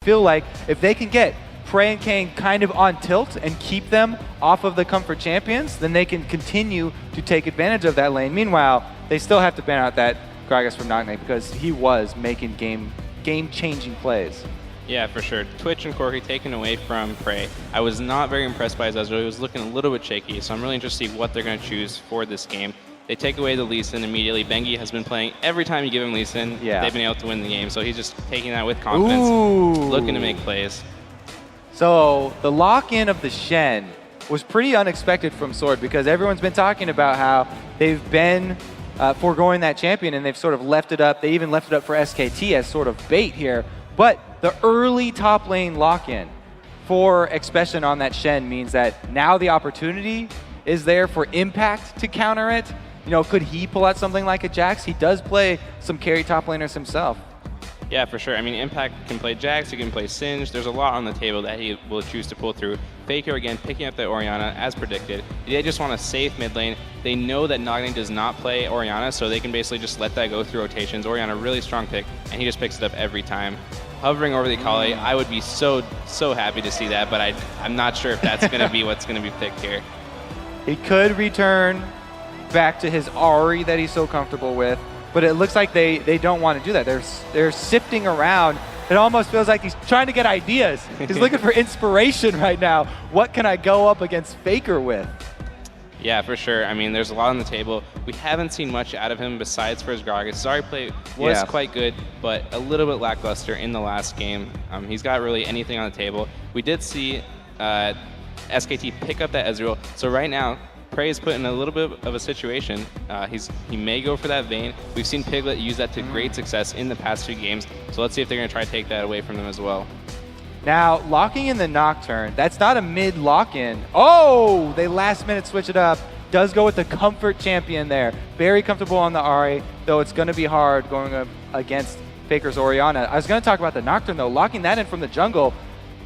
feel like if they can get Prey and Kane kind of on tilt and keep them off of the comfort champions, then they can continue to take advantage of that lane. Meanwhile, they still have to ban out that Gragas from Nagne because he was making game-changing plays. Yeah, for sure. Twitch and Corky taken away from Prey. I was not very impressed by his Ezreal. He was looking a little bit shaky, so I'm really interested to see what they're going to choose for this game. They take away the Lee Sin immediately. Bengi has been playing every time you give him Lee Sin. They've been able to win the game, so he's just taking that with confidence, looking to make plays. So the lock-in of the Shen was pretty unexpected from Sword because everyone's been talking about how they've been foregoing that champion and they've sort of left it up. They even left it up for SKT as sort of bait here. But the early top lane lock-in for Expression on that Shen means that now the opportunity is there for Impact to counter it. You know, could he pull out something like a Jax? He does play some carry top laners himself. Yeah, for sure. I mean, Impact can play Jax, he can play Singe. There's a lot on the table that he will choose to pull through. Faker, again, picking up the Orianna, as predicted. They just want a safe mid lane. They know that Nagne does not play Orianna, so they can basically just let that go through rotations. Orianna, really strong pick, and he just picks it up every time. Hovering over the Akali, I would be so happy to see that, but I'm not sure if that's going to be what's going to be picked here. He could return back to his Ahri that he's so comfortable with, but it looks like they don't want to do that. They're sifting around. It almost feels like he's trying to get ideas. He's looking for inspiration right now. What can I go up against Faker with? Yeah, for sure. I mean, there's a lot on the table. We haven't seen much out of him besides for his Gragas. Zari play was quite good, but a little bit lackluster in the last game. He's got really anything on the table. We did see SKT pick up that Ezreal. So right now, Prey is put in a little bit of a situation. He may go for that Vayne. We've seen Piglet use that to great success in the past few games. So let's see if they're going to try to take that away from them as well. Now, locking in the Nocturne, that's not a mid lock-in. Oh, they last minute switch it up. Does go with the comfort champion there. Very comfortable on the Ahri, though it's going to be hard going up against Faker's Orianna. I was going to talk about the Nocturne, though. Locking that in from the jungle,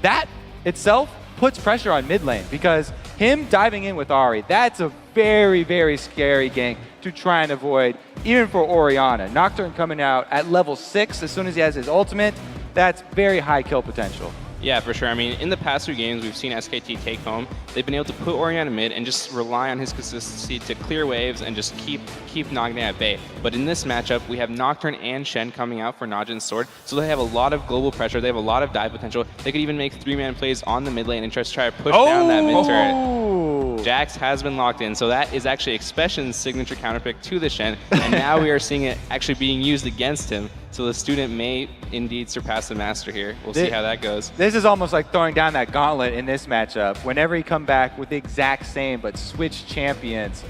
that itself puts pressure on mid lane because him diving in with Ahri, that's a very, very scary gank to try and avoid, even for Orianna. Nocturne coming out at level 6 as soon as he has his ultimate, that's very high kill potential. Yeah, for sure. I mean, in the past few games, we've seen SKT take home. They've been able to put Orianna mid and just rely on his consistency to clear waves and just keep Nagne at bay. But in this matchup, we have Nocturne and Shen coming out for Najin's sword, so they have a lot of global pressure. They have a lot of dive potential. They could even make 3-man plays on the mid lane and just try to push down that mid turret. Jax has been locked in, so that is actually Expression's signature counterpick to the Shen, and now we are seeing it actually being used against him. So the student may indeed surpass the master here. We'll see how that goes. This is almost like throwing down that gauntlet in this matchup. Whenever he come back with the exact same but switch champions,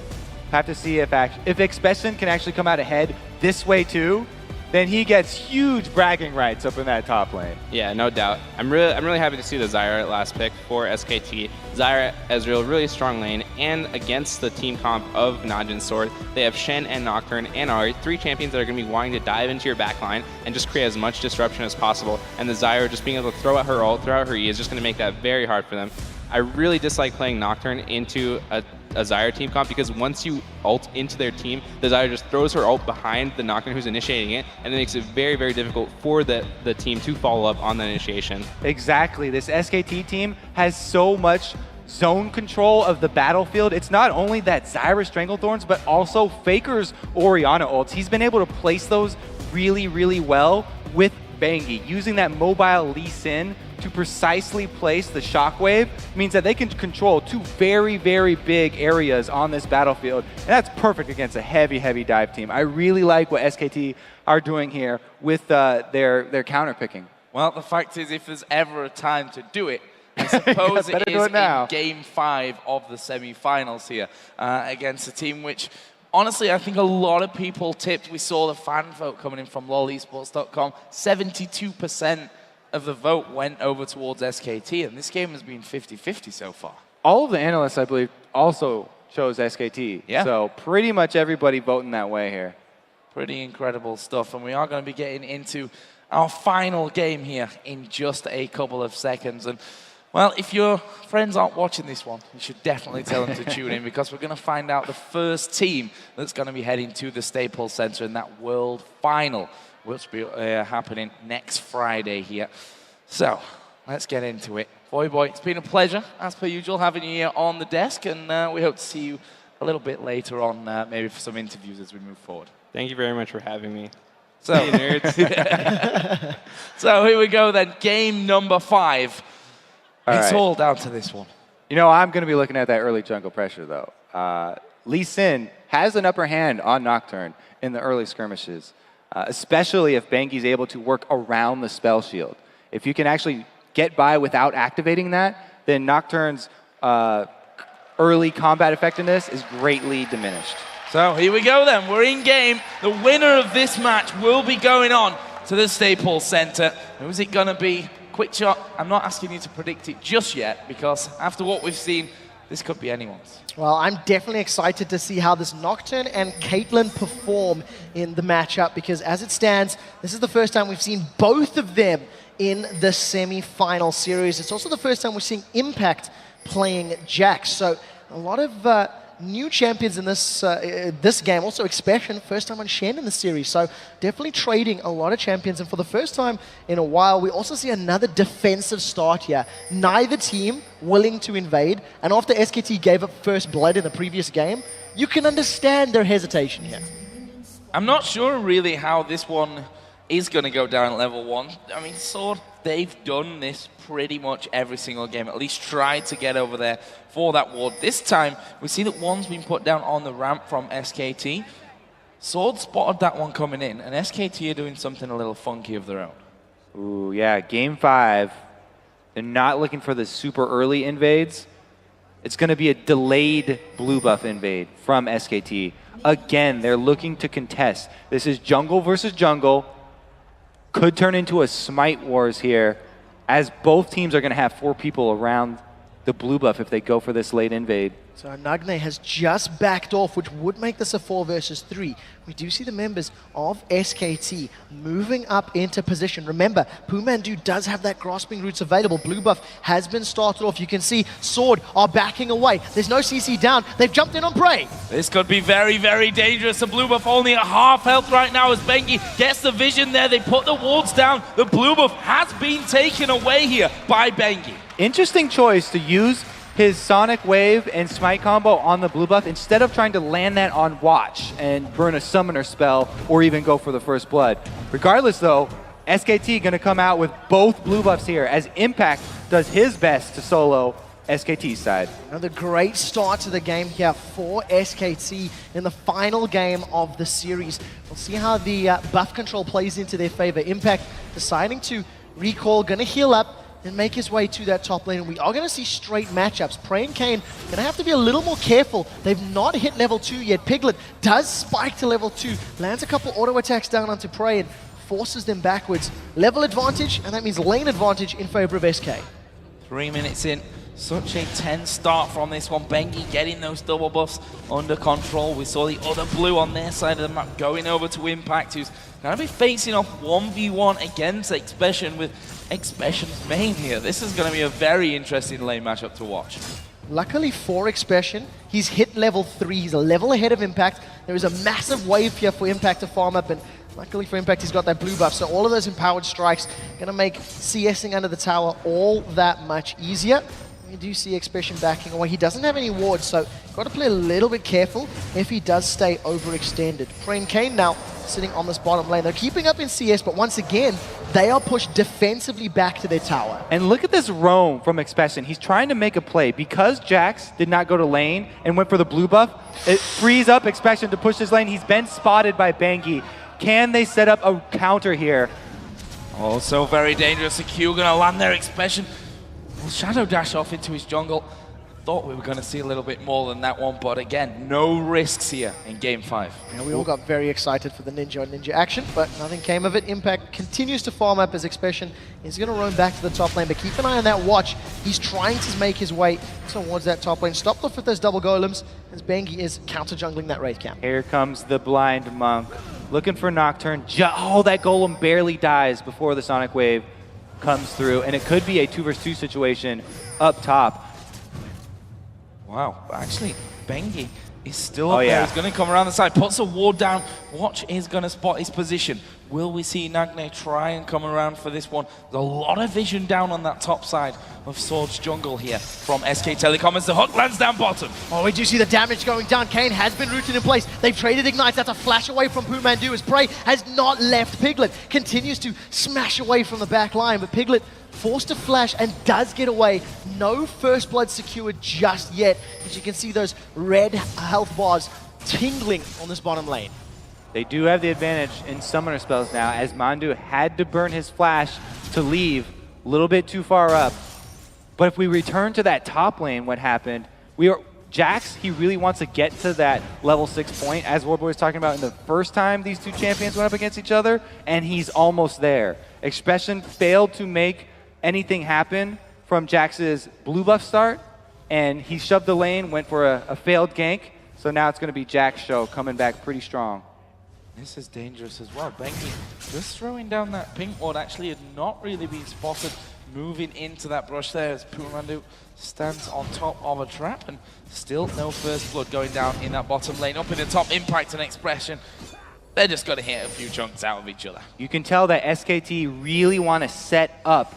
have to see if Expression can actually come out ahead this way too, then he gets huge bragging rights up in that top lane. Yeah, no doubt. I'm really happy to see the Zyra last pick for SKT. Zyra, Ezreal, really strong lane, and against the team comp of Najin's sword, they have Shen and Nocturne and Ahri, 3 champions that are going to be wanting to dive into your backline and just create as much disruption as possible. And the Zyra just being able to throw out her ult, throw out her E is just going to make that very hard for them. I really dislike playing Nocturne into a Zyra team comp because once you ult into their team, the Zyra just throws her ult behind the Nocturne who's initiating it, and it makes it very, very difficult for the team to follow up on that initiation. Exactly. This SKT team has so much zone control of the battlefield. It's not only that Zyra Stranglethorns, but also Faker's Orianna ults. He's been able to place those really, really well with Bengi. Using that mobile Lee Sin to precisely place the shockwave means that they can control 2 very, very big areas on this battlefield. And that's perfect against a heavy, heavy dive team. I really like what SKT are doing here with their counter picking. Well, the fact is, if there's ever a time to do it, I suppose it is in Game 5 of the semi-finals here against a team which, honestly, I think a lot of people tipped. We saw the fan vote coming in from lolesports.com. 72% of the vote went over towards SKT, and this game has been 50-50 so far. All of the analysts, I believe, also chose SKT. Yeah. So pretty much everybody voting that way here. Pretty incredible stuff, and we are going to be getting into our final game here in just a couple of seconds. And well, if your friends aren't watching this one, you should definitely tell them to tune in because we're going to find out the first team that's going to be heading to the Staples Center in that World Final, which will be happening next Friday here. So, let's get into it. Boy, it's been a pleasure, as per usual, having you here on the desk, and we hope to see you a little bit later on, maybe for some interviews as we move forward. Thank you very much for having me. So, nerds. So here we go then, game number 5. It's all down to this one. You know, I'm going to be looking at that early jungle pressure, though. Lee Sin has an upper hand on Nocturne in the early skirmishes, especially if Bengi's able to work around the spell shield. If you can actually get by without activating that, then Nocturne's early combat effectiveness is greatly diminished. So here we go then, we're in game. The winner of this match will be going on to the Staples Center. Who's it gonna be? Quick shot, I'm not asking you to predict it just yet, because after what we've seen, this could be anyone's. Well, I'm definitely excited to see how this Nocturne and Caitlyn perform in the matchup, because as it stands, this is the first time we've seen both of them in the semi-final series. It's also the first time we're seeing Impact playing Jax. So a lot of new champions in this game. Also Expression, first time on Shen in the series. So definitely trading a lot of champions. And for the first time in a while, we also see another defensive start here. Neither team willing to invade. And after SKT gave up first blood in the previous game, you can understand their hesitation here. I'm not sure really how this one is going to go down at level 1. I mean, Sword, they've done this pretty much every single game, at least tried to get over there for that ward. This time, we see that one's been put down on the ramp from SKT. Sword spotted that one coming in, and SKT are doing something a little funky of their own. Ooh, yeah, game 5. They're not looking for the super early invades. It's going to be a delayed blue buff invade from SKT. Again, they're looking to contest. This is jungle versus jungle. Could turn into a smite wars here, as both teams are going to have 4 people around the blue buff if they go for this late invade. So Nagne has just backed off, which would make this a 4 versus 3. We do see the members of SKT moving up into position. Remember, Pumandu does have that grasping roots available. Blue buff has been started off. You can see Sword are backing away. There's no CC down. They've jumped in on Prey. This could be very, very dangerous. The blue buff only at half health right now as Bengi gets the vision there. They put the wards down. The blue buff has been taken away here by Bengi. Interesting choice to use his Sonic Wave and Smite combo on the blue buff instead of trying to land that on Watch and burn a Summoner spell or even go for the first blood. Regardless though, SKT going to come out with both blue buffs here as Impact does his best to solo SKT's side. Another great start to the game here for SKT in the final game of the series. We'll see how the buff control plays into their favor. Impact deciding to recall, going to heal up and make his way to that top lane. And we are going to see straight matchups. Prey and Kane going to have to be a little more careful. They've not hit level 2 yet. Piglet does spike to level 2, lands a couple auto attacks down onto Prey and forces them backwards. Level advantage, and that means lane advantage in favor of SK. 3 minutes in. Such a tense start from this one. Bengi getting those double buffs under control. We saw the other blue on their side of the map going over to Impact, who's going to be facing off 1v1 against Expression with Expression's main here. This is going to be a very interesting lane matchup to watch. Luckily for Expression, he's hit level 3. He's a level ahead of Impact. There is a massive wave here for Impact to farm up, and luckily for Impact, he's got that blue buff. So all of those empowered strikes going to make CSing under the tower all that much easier. You do see Expression backing away. He doesn't have any wards, so got to play a little bit careful if he does stay overextended. Prey and Kane now sitting on this bottom lane. They're keeping up in CS, but once again, they are pushed defensively back to their tower. And look at this roam from Expression. He's trying to make a play. Because Jax did not go to lane and went for the blue buff, it frees up Expression to push his lane. He's been spotted by Bengi. Can they set up a counter here? Also very dangerous. The Q going to land there. Expression will shadow dash off into his jungle. Thought we were going to see a little bit more than that one, but again, no risks here in game 5. Yeah, we all got very excited for the Ninja action, but nothing came of it. Impact continues to farm up as Expression is going to roam back to the top lane, but keep an eye on that Watch. He's trying to make his way towards that top lane. Stopped off with those double golems as Bengi is counter-jungling that Wraith camp. Here comes the blind monk. Looking for Nocturne. Oh, that golem barely dies before the Sonic Wave comes through, and it could be a 2 versus 2 situation up top. Wow, actually, Bengi He's still up there. He's going to come around the side, puts a ward down. Watch is going to spot his position. Will we see Nagne try and come around for this one? There's a lot of vision down on that top side of Sword's jungle here from SK Telecom as the hook lands down bottom. Oh, we do see the damage going down. Kane has been rooted in place. They've traded ignites. That's a flash away from Pumandu as Prey has not left Piglet. Continues to smash away from the back line, but Piglet forced to flash and does get away. No first blood secured just yet. As you can see those red health bars tingling on this bottom lane. They do have the advantage in summoner spells now, as Mandu had to burn his flash to leave a little bit too far up. But if we return to that top lane, what happened, Jax, he really wants to get to that level 6 point, as Warboy was talking about in the first time these two champions went up against each other, and he's almost there. Expression failed to make anything happen from Jax's blue buff start, and he shoved the lane, went for a failed gank, so now it's going to be Jax's show coming back pretty strong. This is dangerous as well. Bengi just throwing down that pink ward actually had not really been spotted moving into that brush there as Pumandu stands on top of a trap, and still no first blood going down in that bottom lane. Up in the top, Impact and Expression, they're just going to hit a few chunks out of each other. You can tell that SKT really want to set up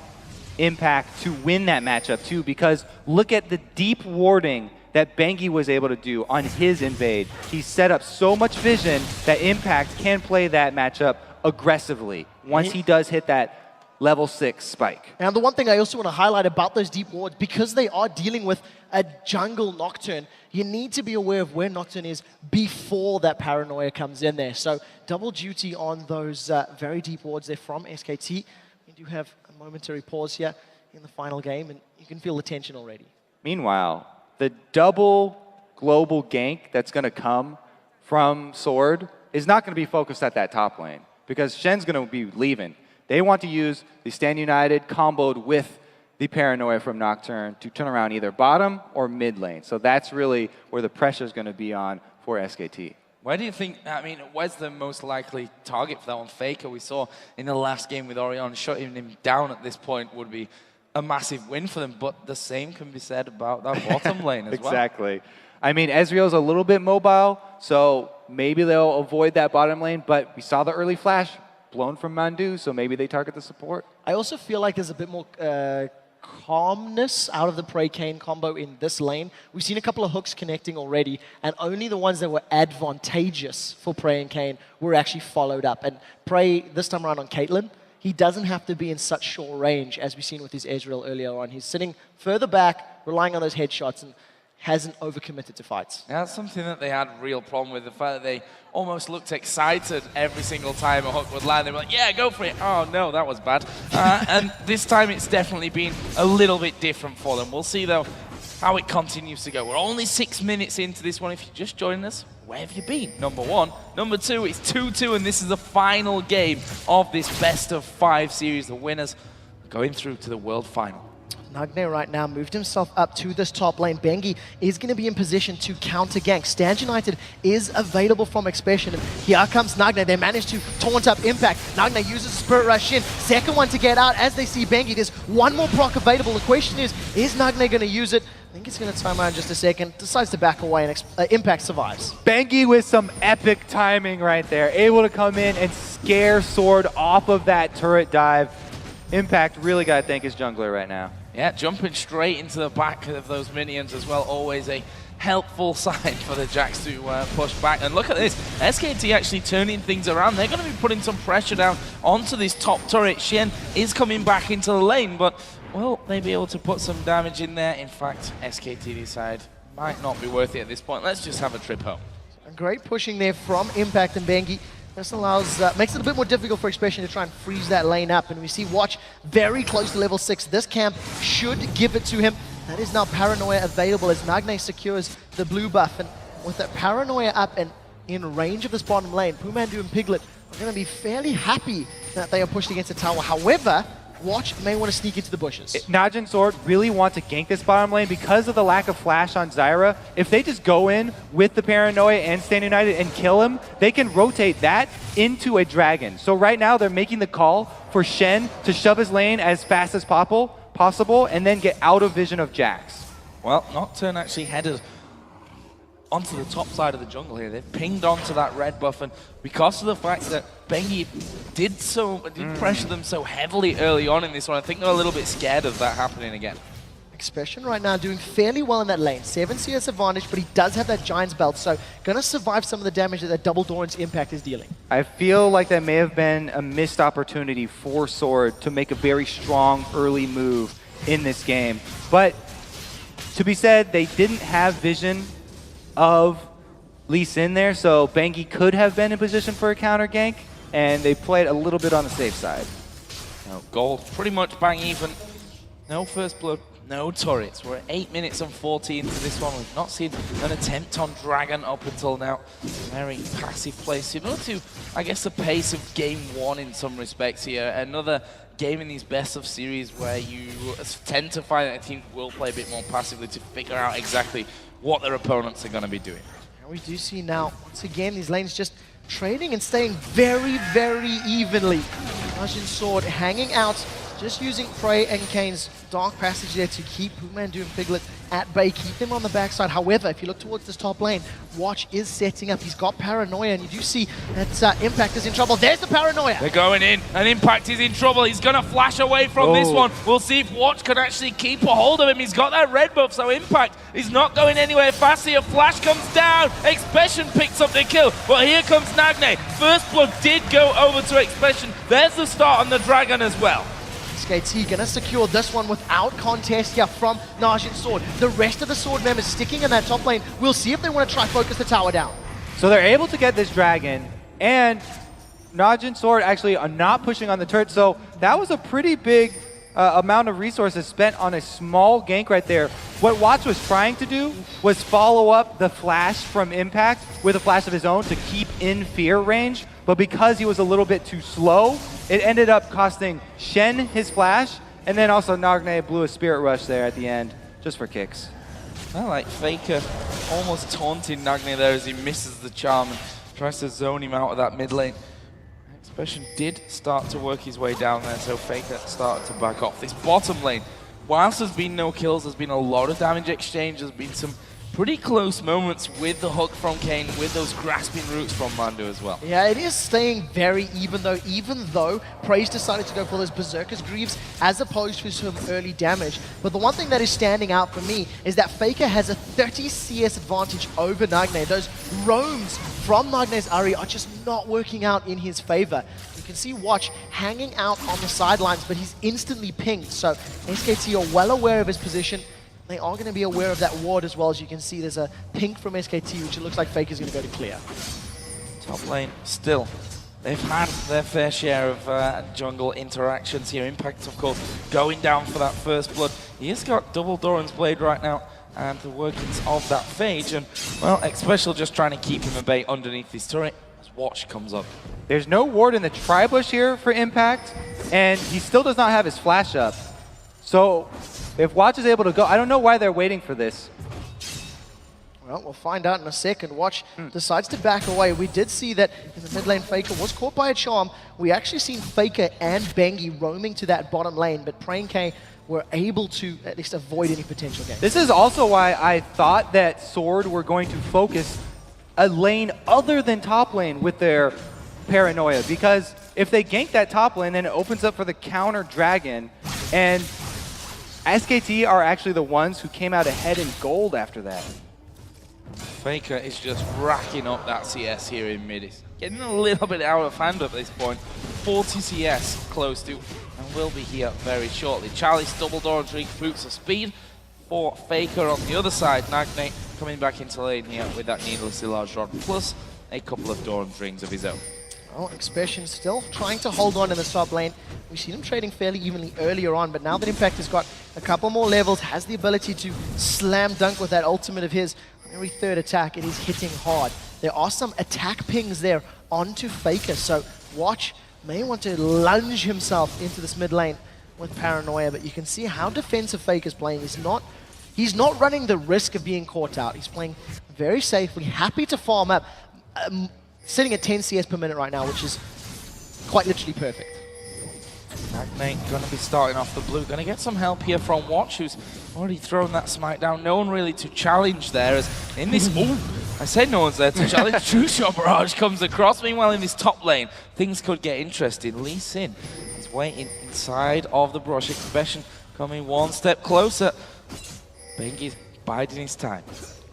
Impact to win that matchup too, because look at the deep warding that Bengi was able to do on his invade. He set up so much vision that Impact can play that matchup aggressively once he does hit that level 6 spike. And the one thing I also want to highlight about those deep wards, because they are dealing with a jungle Nocturne, you need to be aware of where Nocturne is before that Paranoia comes in there. So double duty on those very deep wards there from SKT. We do have a momentary pause here in the final game, and you can feel the tension already. Meanwhile, the double global gank that's going to come from Sword is not going to be focused at that top lane, because Shen's going to be leaving. They want to use the Stand United comboed with the Paranoia from Nocturne to turn around either bottom or mid lane. So that's really where the pressure is going to be on for SKT. Where do you think, where's the most likely target for that one? Faker, we saw in the last game with Orion, shutting him down at this point would be a massive win for them, but the same can be said about that bottom lane as well. Exactly. I mean, Ezreal's a little bit mobile, so maybe they'll avoid that bottom lane, but we saw the early flash blown from Mandu, so maybe they target the support. I also feel like there's a bit more calmness out of the Prey-Kane combo in this lane. We've seen a couple of hooks connecting already, and only the ones that were advantageous for Prey and Kane were actually followed up. And Prey, this time around on Caitlyn, he doesn't have to be in such short range as we've seen with his Ezreal earlier on. He's sitting further back, relying on those headshots, and hasn't overcommitted to fights. Yeah, that's something that they had a real problem with, the fact that they almost looked excited every single time a hook would land. They were like, yeah, go for it. Oh, no, that was bad. And this time it's definitely been a little bit different for them. We'll see, though, how it continues to go. We're only 6 minutes into this one. If you're just joining us, where have you been? Number one. Number two, it's 2-2, and this is the final game of this best-of-5 series. The winners going through to the World Final. Nagne right now moved himself up to this top lane. Bengi is going to be in position to counter gank. Stand United is available from Expression. And here comes Nagne. They managed to taunt up Impact. Nagne uses Spirit Rush in. Second one to get out as they see Bengi. There's one more proc available. The question is Nagne going to use it? I think it's going to time out in just a second. Decides to back away, and Impact survives. Bengi with some epic timing right there. Able to come in and scare Sword off of that turret dive. Impact really got to thank his jungler right now. Yeah, jumping straight into the back of those minions as well. Always a helpful sign for the Jax to push back. And look at this, SKT actually turning things around. They're going to be putting some pressure down onto this top turret. Shen is coming back into the lane, but will they be able to put some damage in there? In fact, SKT decide might not be worth it at this point. Let's just have a trip home. A great pushing there from Impact and Bengi. This allows, makes it a bit more difficult for Expression to try and freeze that lane up. And we see Watch very close to level 6. This camp should give it to him. That is now Paranoia available as Nagne secures the blue buff. And with that Paranoia up and in range of this bottom lane, Pumandu and Piglet are going to be fairly happy that they are pushed against the tower. However, Watch may want to sneak into the bushes. Najin Sword really want to gank this bottom lane because of the lack of flash on Zyra. If they just go in with the Paranoia and Stand United and kill him, they can rotate that into a dragon. So right now they're making the call for Shen to shove his lane as fast as possible and then get out of vision of Jax. Well, Nocturne actually headed onto the top side of the jungle here. They've pinged onto that red buff, and because of the fact that Bengi did pressure them so heavily early on in this one, I think they're a little bit scared of that happening again. Expression right now doing fairly well in that lane. 7 CS advantage, but he does have that Giant's Belt, so going to survive some of the damage that double Doran's impact is dealing. I feel like that may have been a missed opportunity for Sword to make a very strong early move in this game. But to be said, they didn't have vision of Lee Sin there, so Bengi could have been in position for a counter gank, and they played a little bit on the safe side. No, gold pretty much bang even. No first blood. No turrets. We're at 8 minutes and 14 for this one. We've not seen an attempt on Dragon up until now. Very passive play, similar to, I guess, the pace of game 1 in some respects here. Another game in these best of series where you tend to find that a team will play a bit more passively to figure out exactly what their opponents are going to be doing. And we do see now, once again, these lanes just trading and staying very, very evenly. Najin Sword hanging out, just using Prey and Kane's Dark Passage there to keep Poohman and Piglet at bay, keep them on the backside. However, if you look towards this top lane, Watch is setting up. He's got Paranoia, and you do see that Impact is in trouble. There's the Paranoia! They're going in, and Impact is in trouble. He's going to flash away from this one. We'll see if Watch can actually keep a hold of him. He's got that red buff, so Impact is not going anywhere fast here. Flash comes down. Expression picks up the kill, but here comes Nagne. First blood did go over to Expression. There's the start on the Dragon as well. SKT gonna secure this one without contest here from Najin Sword. The rest of the Sword members sticking in that top lane. We'll see if they want to try focus the tower down. So they're able to get this Dragon, and Najin Sword actually are not pushing on the turret, so that was a pretty big amount of resources spent on a small gank right there. What Watch was trying to do was follow up the flash from Impact with a flash of his own to keep in fear range, but because he was a little bit too slow, it ended up costing Shen his flash, and then also Nagne blew a Spirit Rush there at the end, just for kicks. I like Faker almost taunting Nagne there as he misses the charm and tries to zone him out of that mid lane. Expression did start to work his way down there, so Faker started to back off. This bottom lane, whilst there's been no kills, there's been a lot of damage exchange, there's been some pretty close moments with the hook from Kane, with those grasping roots from Mando as well. Yeah, it is staying very even though Praise decided to go for those Berserker's Greaves as opposed to some early damage. But the one thing that is standing out for me is that Faker has a 30 CS advantage over Nagne. Those roams from Nagne's Ahri are just not working out in his favor. You can see Watch hanging out on the sidelines, but he's instantly pinged. So SKT are well aware of his position. They are going to be aware of that ward as well. As you can see, there's a pink from SKT, which it looks like Faker's going to go to clear. Top lane, still. They've had their fair share of jungle interactions here. Impact, of course, going down for that first blood. He has got double Doran's Blade right now, and the workings of that Phage. And, well, Xpecial just trying to keep him at bay underneath this turret as Watch comes up. There's no ward in the Tri-Bush here for Impact, and he still does not have his flash up. So if Watch is able to go, I don't know why they're waiting for this. Well, we'll find out in a second. Watch decides to back away. We did see that in the mid lane, Faker was caught by a charm. We actually seen Faker and Bengi roaming to that bottom lane, but Prey and K were able to at least avoid any potential gain. This is also why I thought that Sword were going to focus a lane other than top lane with their Paranoia, because if they gank that top lane, then it opens up for the counter Dragon, and SKT are actually the ones who came out ahead in gold after that. Faker is just racking up that CS here in mid. It's getting a little bit out of hand at this point. 40 CS close to, and will be here very shortly. Charlie's double Doran's Ring boots of speed for Faker on the other side. Nagne coming back into lane here with that needlessly large rod, plus a couple of Doran's Rings of his own. Well, Expression still trying to hold on in the top lane. We've seen him trading fairly evenly earlier on, but now that Impact has got a couple more levels, has the ability to slam dunk with that ultimate of his. On every third attack, it is hitting hard. There are some attack pings there onto Faker, so Watch may want to lunge himself into this mid lane with Paranoia, but you can see how defensive Faker's playing. He's not running the risk of being caught out. He's playing very safely, happy to farm up. Sitting at 10 CS per minute right now, which is quite literally perfect. Nagne going to be starting off the blue. Going to get some help here from Watch, who's already thrown that smite down. No one really to challenge there. As in this, I said no one's there to challenge. True Shot Barrage comes across. Meanwhile, in this top lane, things could get interesting. Lee Sin is waiting inside of the brush. Expression coming one step closer. Bengi's biding his time.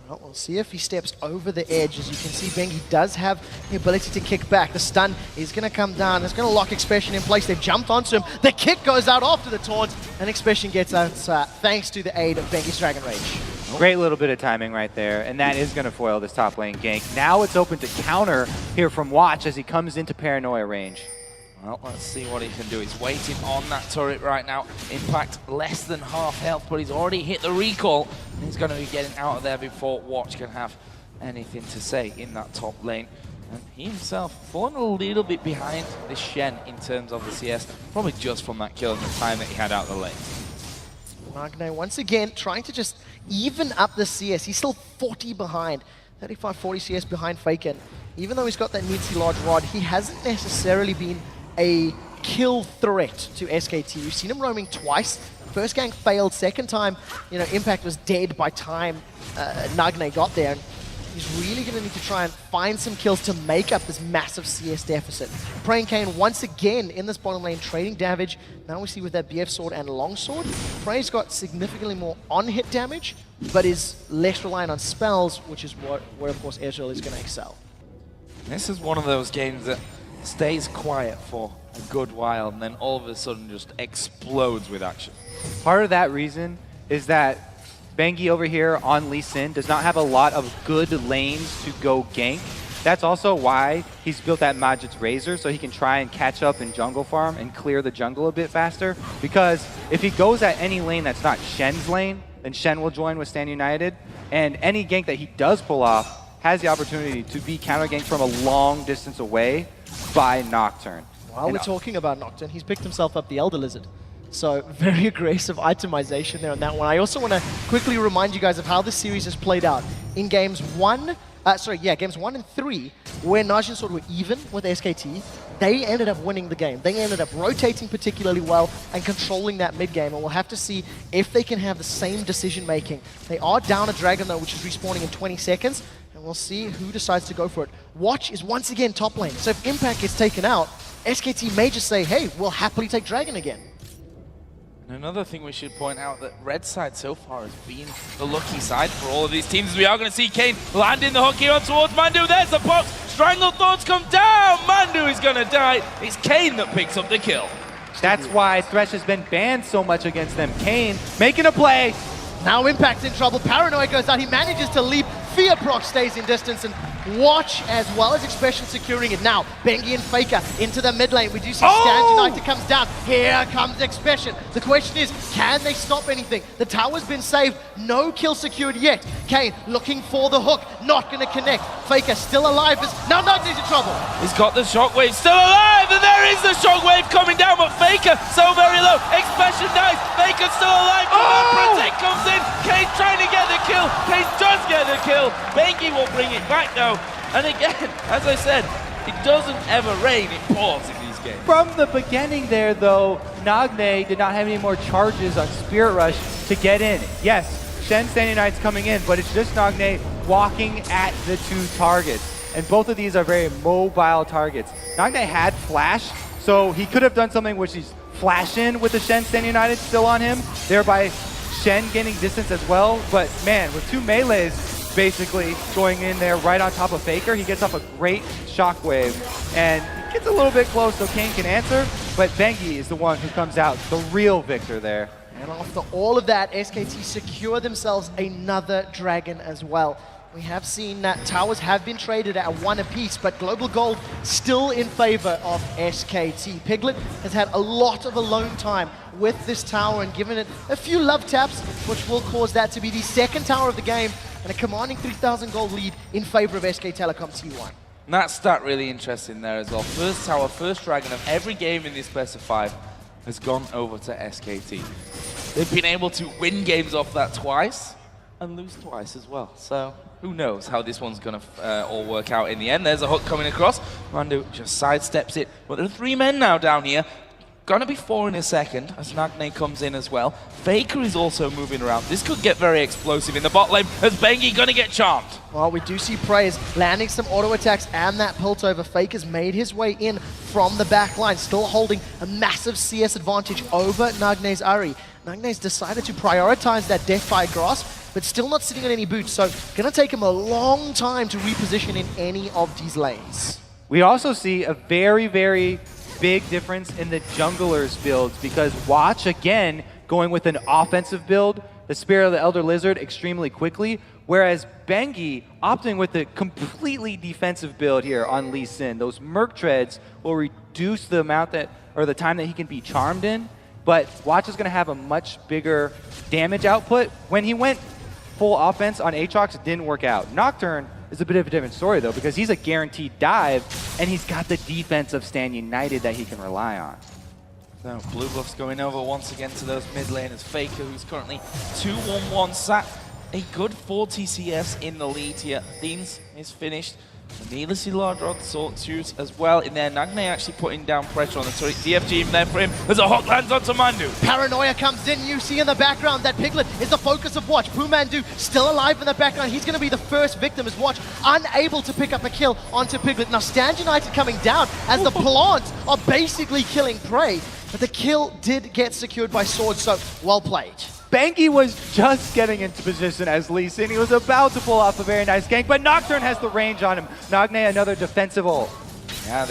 Well, we'll see if he steps over the edge. As you can see, Bengi does have the ability to kick back. The stun is going to come down. It's going to lock Expression in place. They've jumped onto him. The kick goes out after the taunt, and Expression gets out thanks to the aid of Bengi's Dragon Rage. Great little bit of timing right there, and that is going to foil this top lane gank. Now it's open to counter here from Watch as he comes into Paranoia range. Well, let's see what he can do. He's waiting on that turret right now. Impact less than half health, but he's already hit the recall. And he's going to be getting out of there before Watch can have anything to say in that top lane. And he himself fallen a little bit behind this Shen in terms of the CS, probably just from that kill and the time that he had out the lane. Nagne once again trying to just even up the CS. He's still 40 behind, 35-40 CS behind Faken. Even though he's got that meaty large rod, he hasn't necessarily been a kill threat to SKT. We've seen him roaming twice. First gank failed, second time, Impact was dead by time Nagne got there. And he's really going to need to try and find some kills to make up this massive CS deficit. Praying Kane once again in this bottom lane trading damage. Now we see with that BF sword and longsword, Prey's got significantly more on-hit damage, but is less reliant on spells, which is where of course Ezreal is going to excel. This is one of those games that stays quiet for a good while and then all of a sudden just explodes with action. Part of that reason is that Bengi over here on Lee Sin does not have a lot of good lanes to go gank. That's also why he's built that Majid's Razor, so he can try and catch up in jungle farm and clear the jungle a bit faster. Because if he goes at any lane that's not Shen's lane, then Shen will join with Stand United. And any gank that he does pull off has the opportunity to be counter ganked from a long distance away by Nocturne. While we're talking about Nocturne, he's picked himself up the Elder Lizard. So very aggressive itemization there on that one. I also want to quickly remind you guys of how this series has played out. In games 1 and 3, where Najin sort of were even with SKT, they ended up winning the game. They ended up rotating particularly well and controlling that mid game, and we'll have to see if they can have the same decision making. They are down a dragon though, which is respawning in 20 seconds, and we'll see who decides to go for it. Watch is once again top lane, so if Impact gets taken out, SKT may just say, hey, we'll happily take dragon again. And another thing we should point out that red side so far has been the lucky side for all of these teams. We are going to see Kane landing the hook here on towards Mandu. There's the box. Strangle Thorns come down. Mandu is going to die. It's Kane that picks up the kill. That's why Thresh has been banned so much against them. Kane making a play. Now Impact's in trouble. Paranoia goes out. He manages to leap. Fear Proc stays in distance, and Watch as well as Expression securing it. Now, Bengi and Faker into the mid lane. We do see Stand United comes down. Here comes Expression. The question is, can they stop anything? The tower's been saved. No kill secured yet. Kane looking for the hook. Not going to connect. Faker still alive. Now Najin's in trouble. He's got the shockwave still alive, and there is the shockwave coming down, but Faker so very low. Expression dies. Faker still alive. Protect comes in. Kane trying to get the kill. Kane does get the kill. Bengi will bring it back now. And again, as I said, it doesn't ever rain, it pours in these games. From the beginning there, though, Nagne did not have any more charges on Spirit Rush to get in. Yes, Shen Standing Knight's coming in, but it's just Nagne walking at the two targets. And both of these are very mobile targets. Nagne had Flash, so he could have done something which is flash in with the Shen Standing United still on him, thereby Shen gaining distance as well. But man, with two melees basically going in there right on top of Faker, he gets off a great shockwave and he gets a little bit close so Kane can answer, but Bengi is the one who comes out the real victor there. And after all of that, SKT secure themselves another dragon as well. We have seen that towers have been traded at 1 apiece, but Global Gold still in favor of SKT. Piglet has had a lot of alone time with this tower and given it a few love taps, which will cause that to be the second tower of the game and a commanding 3,000 gold lead in favor of SK Telecom T1. And that stat really interesting there as well. First tower, first dragon of every game in this best of 5 has gone over to SKT. They've been able to win games off that twice and lose twice as well. So who knows how this one's going to all work out in the end. There's a hook coming across. Mandu just sidesteps it. But there are 3 men now down here. Gonna be 4 in a second as Najin comes in as well. Faker is also moving around. This could get very explosive in the bot lane as Bengi gonna get charmed. Well, we do see Praise landing some auto attacks and that Piltover. Faker's made his way in from the back line, still holding a massive CS advantage over Najin's Ahri. Najin's decided to prioritize that Deathfire Grasp, but still not sitting on any boots, so gonna take him a long time to reposition in any of these lanes. We also see a very, very big difference in the junglers builds because watch again going with an offensive build, the Spirit of the Elder Lizard extremely quickly, whereas Bengi opting with a completely defensive build here on Lee Sin. Those Merc Treads will reduce the amount that, or the time that he can be charmed in, but Watch is going to have a much bigger damage output. When he went full offense on Aatrox, it didn't work out. Nocturne is a bit of a different story though, because he's a guaranteed dive, and he's got the defense of Stand United that he can rely on. So Blue Buff's going over once again to those mid laners. Faker, who's currently 2-1-1, sat a good 40 CS in the lead here. Themes is finished. The needlessly large rod sorts as well in there. Najin actually putting down pressure on the turret. DFG even there for him as a hook lands onto Mandu. Paranoia comes in. You see in the background that Piglet is the focus of Watch. Pumandu still alive in the background. He's going to be the first victim as Watch unable to pick up a kill onto Piglet. Now Stand United coming down as the plants are basically killing Prey. But the kill did get secured by Sword, so well played. Bengi was just getting into position as Lee Sin. He was about to pull off a very nice gank, but Nocturne has the range on him. Najin another defensive ult. Yeah,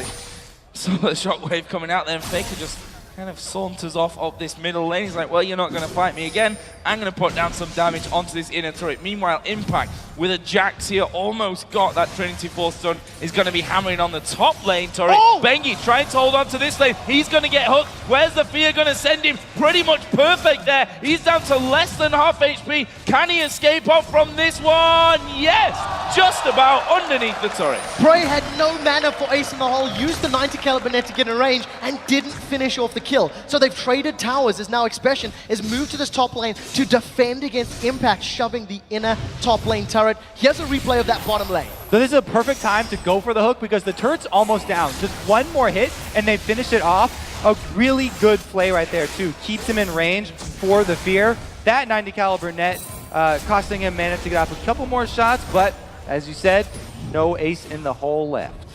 saw the shockwave coming out there, and Faker just kind of saunters off of this middle lane. He's like, well, you're not going to fight me again. I'm going to put down some damage onto this inner turret. Meanwhile, Impact with a Jax here almost got that Trinity Force stun. Is going to be hammering on the top lane turret. Oh! Bengi trying to hold on to this lane. He's going to get hooked. Where's the fear going to send him? Pretty much perfect there. He's down to less than half HP. Can he escape off from this one? Yes! Just about underneath the turret. Prey had no mana for Ace in the hole, used the 90 caliber net to get in range, and didn't finish off the kill. So they've traded towers as now Expression is moved to this top lane to defend against Impact, shoving the inner top lane turret. Here's a replay of that bottom lane. So this is a perfect time to go for the hook because the turret's almost down. Just one more hit and they finish it off. A really good play right there too. Keeps him in range for the fear. That 90 caliber net costing him mana to get off a couple more shots, but as you said, no ace in the hole left.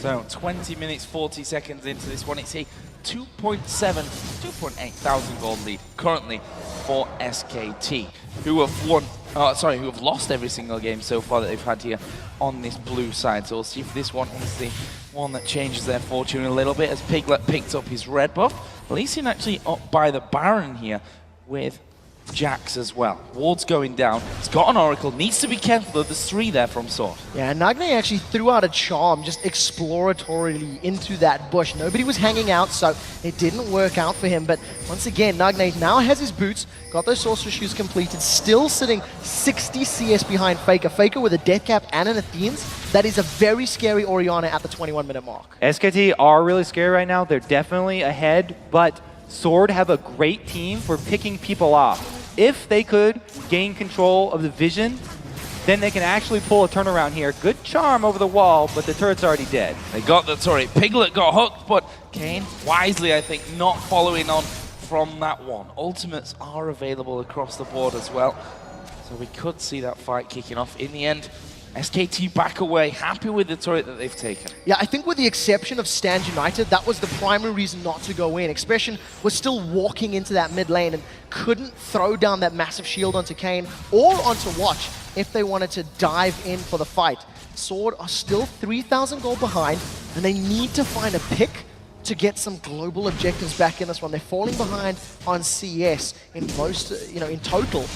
So 20 minutes, 40 seconds into this one. It's a 2.8 thousand gold lead currently for SKT, who have lost every single game so far that they've had here on this blue side. So we'll see if this one is the one that changes their fortune a little bit, as Piglet picked up his red buff. Lee Sin actually up by the Baron here with Jax as well. Ward's going down. He's got an Oracle. Needs to be careful of the 3 there from Sword. Yeah, Najin actually threw out a charm just exploratorily into that bush. Nobody was hanging out, so it didn't work out for him. But once again, Najin now has his boots, got those Sorcerer Shoes completed, still sitting 60 CS behind Faker. Faker with a Death Cap and an Athene's. That is a very scary Orianna at the 21-minute mark. SKT are really scary right now. They're definitely ahead, but Sword have a great team for picking people off. If they could gain control of the vision, then they can actually pull a turnaround here. Good charm over the wall, but the turret's already dead. They got the turret. Piglet got hooked, but Kane, wisely, I think, not following on from that one. Ultimates are available across the board as well. So we could see that fight kicking off. In the end, SKT back away, happy with the turret that they've taken. Yeah, I think with the exception of Stand United, that was the primary reason not to go in. Expression was still walking into that mid lane and couldn't throw down that massive shield onto Kane or onto Watch if they wanted to dive in for the fight. Sword are still 3,000 gold behind, and they need to find a pick to get some global objectives back in this one. They're falling behind on CS in most, in total.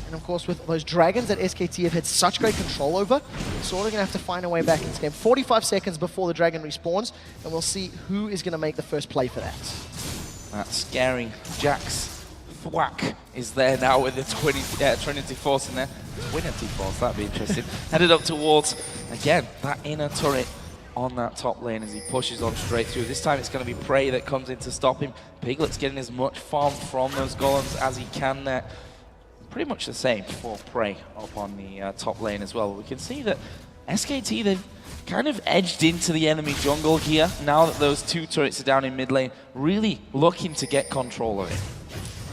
And of course, with those dragons that SKT have had such great control over, Sword are going to have to find a way back in this game. 45 seconds before the dragon respawns, and we'll see who is going to make the first play for that. That scary Jax thwack is there now with the Trinity Force in there. Trinity Force, that'd be interesting. Headed up towards, again, that inner turret on that top lane as he pushes on straight through. This time it's going to be Prey that comes in to stop him. Piglet's getting as much farm from those golems as he can there. Pretty much the same for Prey up on the top lane as well. We can see that SKT, kind of edged into the enemy jungle here. Now that those two turrets are down in mid lane, really looking to get control of it.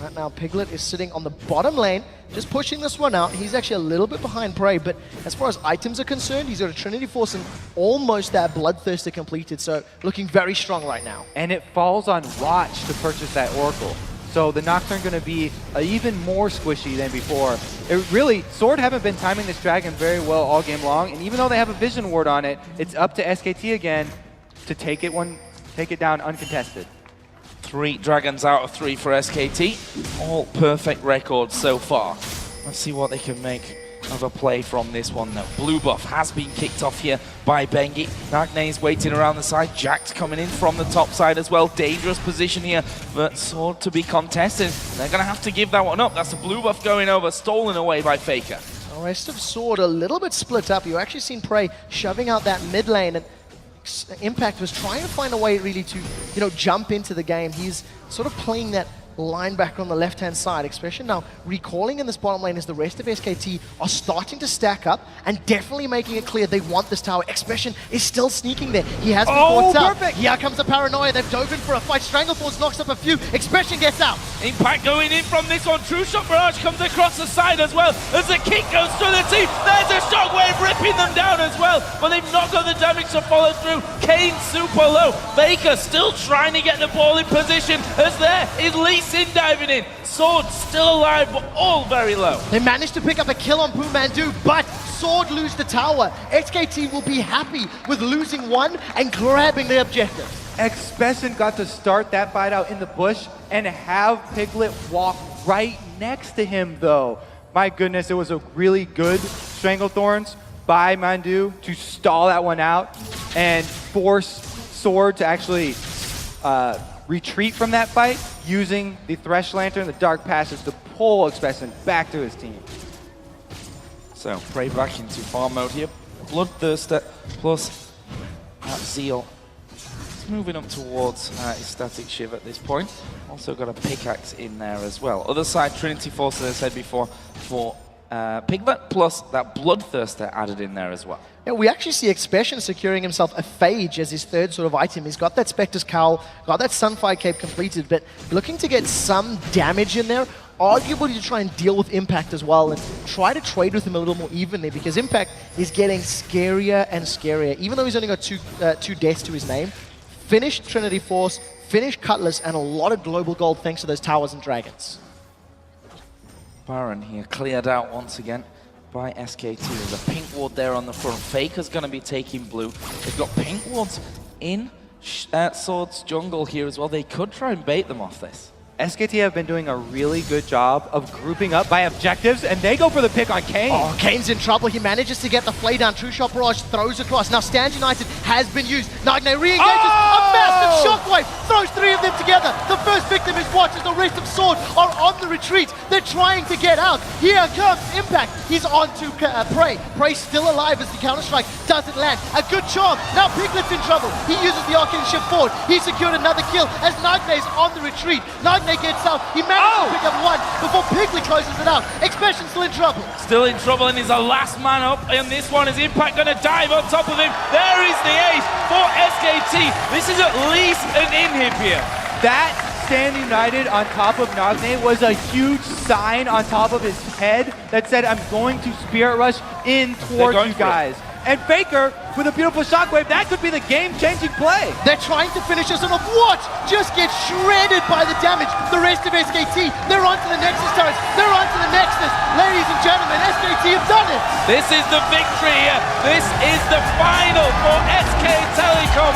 Right now, Piglet is sitting on the bottom lane, just pushing this one out. He's actually a little bit behind Prey, but as far as items are concerned, he's got a Trinity Force and almost that Bloodthirster completed, so looking very strong right now. And it falls on Watch to purchase that Oracle. So the Nocturne going to be even more squishy than before. It really, Sword haven't been timing this Dragon very well all game long, and even though they have a Vision Ward on it, it's up to SKT again to take it down uncontested. 3 Dragons out of 3 for SKT. All perfect records so far. Let's see what they can make of a play from this one though. Blue buff has been kicked off here by Bengi. Nagne's waiting around the side. Jack's coming in from the top side as well. Dangerous position here for Sword to be contested. They're going to have to give that one up. That's a blue buff going over, stolen away by Faker. The rest of Sword a little bit split up. You actually seen Prey shoving out that mid lane, and Impact was trying to find a way really to, jump into the game. He's sort of playing that linebacker on the left-hand side. Expression now recalling in this bottom lane as the rest of SKT are starting to stack up and definitely making it clear they want this tower. Expression is still sneaking there. He has been caught up. Perfect. Here comes the paranoia. They've dove in for a fight. Strangleforce knocks up a few. Expression gets out. Impact going in from this one. True Shot Barrage comes across the side as well as the kick goes through the team. There's a shockwave ripping them down as well, but they've not got the damage to follow through. Kane super low. Baker still trying to get the ball in position as there is Lee Sin diving in. Sword still alive, but all very low. They managed to pick up a kill on Pumandu, but Sword lose the tower. SKT will be happy with losing one and grabbing the objective. Expression got to start that fight out in the bush and have Piglet walk right next to him, though. My goodness, it was a really good Stranglethorns by Mandu to stall that one out and force Sword to actually retreat from that fight using the Thresh Lantern, the Dark Passage to pull Expression back to his team. So, Prey back into farm mode here. Bloodthirster plus Zeal. He's moving up towards his Static Shiv at this point. Also got a pickaxe in there as well. Other side, Trinity Force, as I said before, for Piglet, plus that Bloodthirster added in there as well. Yeah, we actually see Expression securing himself a Phage as his third sort of item. He's got that Spectre's Cowl, got that Sunfire Cape completed, but looking to get some damage in there, arguably to try and deal with Impact as well and try to trade with him a little more evenly, because Impact is getting scarier and scarier. Even though he's only got two deaths to his name, finished Trinity Force, finished Cutlass, and a lot of global gold thanks to those towers and dragons. Baron here cleared out once again by SKT. There's a pink ward there on the front. Faker's going to be taking blue. They've got pink wards in Sword's jungle here as well. They could try and bait them off this. SKT have been doing a really good job of grouping up by objectives, and they go for the pick on Kane. Oh, Kane's in trouble. He manages to get the play down. True Shot Barrage throws across. Now Stand United has been used. Nagne re-engages. A massive shockwave. Throws 3 of them together. The first victim is Watch as the rest of Sword are on the retreat. They're trying to get out. Here comes Impact. He's on to Prey. Prey still alive as the Counter-Strike doesn't land. A good charm. Now Piglet's in trouble. He uses the Arcane Shift forward. He secured another kill as Nagne's on the retreat. Nagne gets out. He managed to pick up one before Piglet closes it out. Expression still in trouble. Still in trouble, and he's the last man up. And this one is Impact going to dive on top of him. There is the ace for SKT. This is at least an inhib here. That Stand United on top of Nagne was a huge sign on top of his head that said, I'm going to Spirit Rush in towards you guys. And Faker, with a beautiful shockwave, that could be the game-changing play. They're trying to finish us on a Watch just gets shredded by the damage. The rest of SKT, they're on to the Nexus turrets. They're on to the Nexus. Ladies and gentlemen, SKT have done it. This is the victory here. This is the final for SK Telecom.